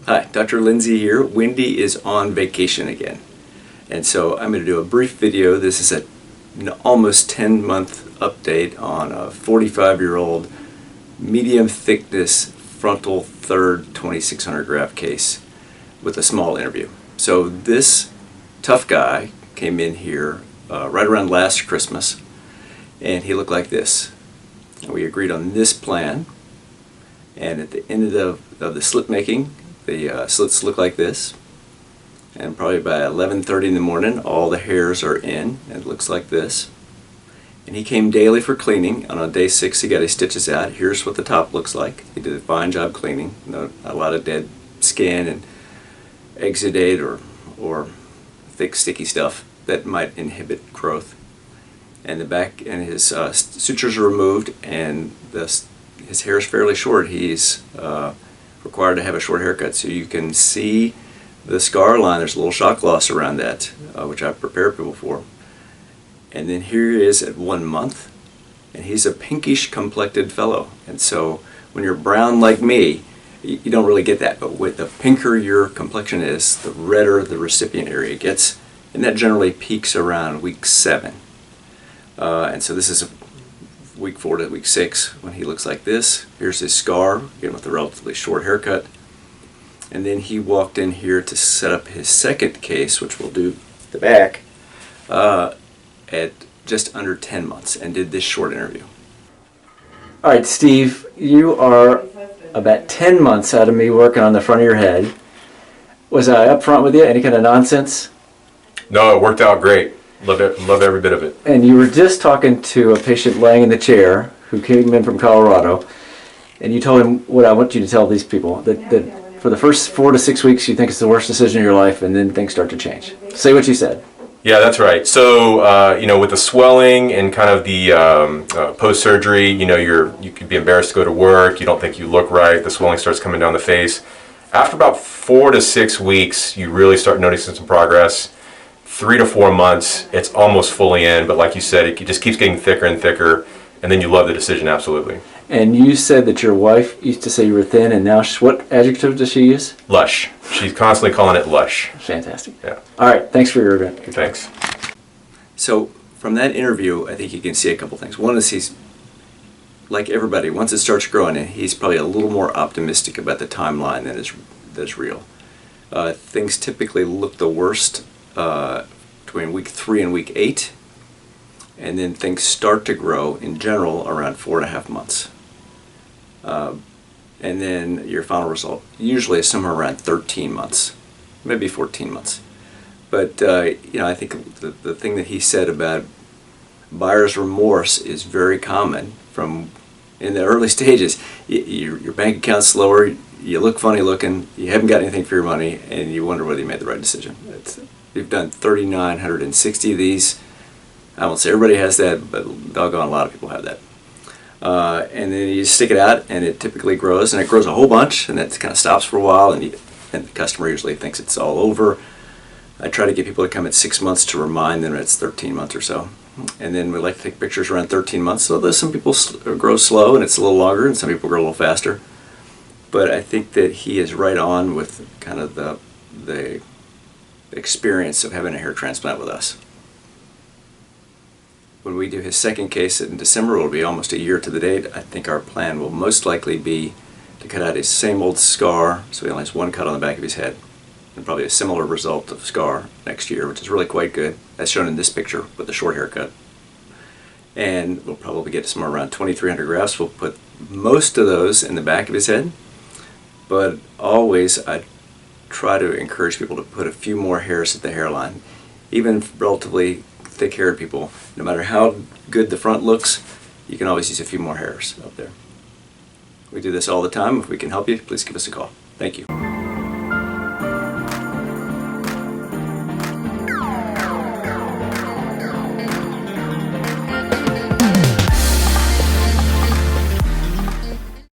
Hi, Dr. Lindsey here. Wendy is on vacation again. And so I'm going to do a brief video. This is an almost 10-month update on a 45-year-old medium thickness frontal third 2600 graft case with a small interview. So this tough guy came in here right around last Christmas, and he looked like this. And we agreed on this plan, and at the end of the slit making, the slits look like this, and probably by 11:30 in the morning all the hairs are in, and it looks like this. And he came daily for cleaning, and on day 6 he got his stitches out. Here's what the top looks like. He did a fine job cleaning. Not a lot of dead skin and exudate or thick sticky stuff that might inhibit growth. And the back and his sutures are removed, and his hair is fairly short. He's required to have a short haircut, so you can see the scar line. There's a little shock loss around that, which I've prepared people for. And then here he is at 1 month, and he's a pinkish complected fellow. And so when you're brown like me, you don't really get that, but with the pinker your complexion is, the redder the recipient area gets, and that generally peaks around week 7. And so this is week 4 to week 6 when he looks like this. Here's his scar, again with a relatively short haircut. And then he walked in here to set up his second case, which we'll do the back, at just under 10 months, and did this short interview. All right, Steve, you are about 10 months out of me working on the front of your head. Was I up front with you? Any kind of nonsense? No, it worked out great. Love it. Love every bit of it. And you were just talking to a patient laying in the chair who came in from Colorado, and you told him what I want you to tell these people, that for the first 4 to 6 weeks you think it's the worst decision of your life, and then things start to change. Say what you said. Yeah, that's right. So, with the swelling and kind of the post-surgery, you could be embarrassed to go to work. You don't think you look right. The swelling starts coming down the face. After about 4 to 6 weeks, you really start noticing some progress. 3 to 4 months, it's almost fully in, but like you said, it just keeps getting thicker and thicker, and then you love the decision, absolutely. And you said that your wife used to say you were thin, and now what adjective does she use? Lush. She's constantly calling it lush. Fantastic. Yeah. All right, thanks for your event. Thanks. So from that interview, I think you can see a couple things. One is he's, like everybody, once it starts growing, he's probably a little more optimistic about the timeline that is real. Things typically look the worst between week 3 and week 8, and then things start to grow in general around 4.5 months. And then your final result usually is somewhere around 13 months, maybe 14 months. But I think the thing that he said about buyer's remorse is very common from in the early stages. Your bank account's slower, you look funny looking, you haven't got anything for your money, and you wonder whether you made the right decision. We've done 3,960 of these. I won't say everybody has that, but doggone a lot of people have that. And then you stick it out, and it typically grows, and it grows a whole bunch, and it kind of stops for a while, and the customer usually thinks it's all over. I try to get people to come at 6 months to remind them it's 13 months or so. And then we like to take pictures around 13 months. So there's some people grow slow, and it's a little longer, and some people grow a little faster. But I think that he is right on with kind of the experience of having a hair transplant with us. When we do his second case in December, it will be almost a year to the date. I think our plan will most likely be to cut out his same old scar, so he only has one cut on the back of his head, and probably a similar result of scar next year, which is really quite good, as shown in this picture with the short haircut. And we'll probably get somewhere around 2,300 grafts. We'll put most of those in the back of his head, but always I try to encourage people to put a few more hairs at the hairline. Even relatively thick-haired people, no matter how good the front looks, you can always use a few more hairs up there. We do this all the time. If we can help you, please give us a call. Thank you.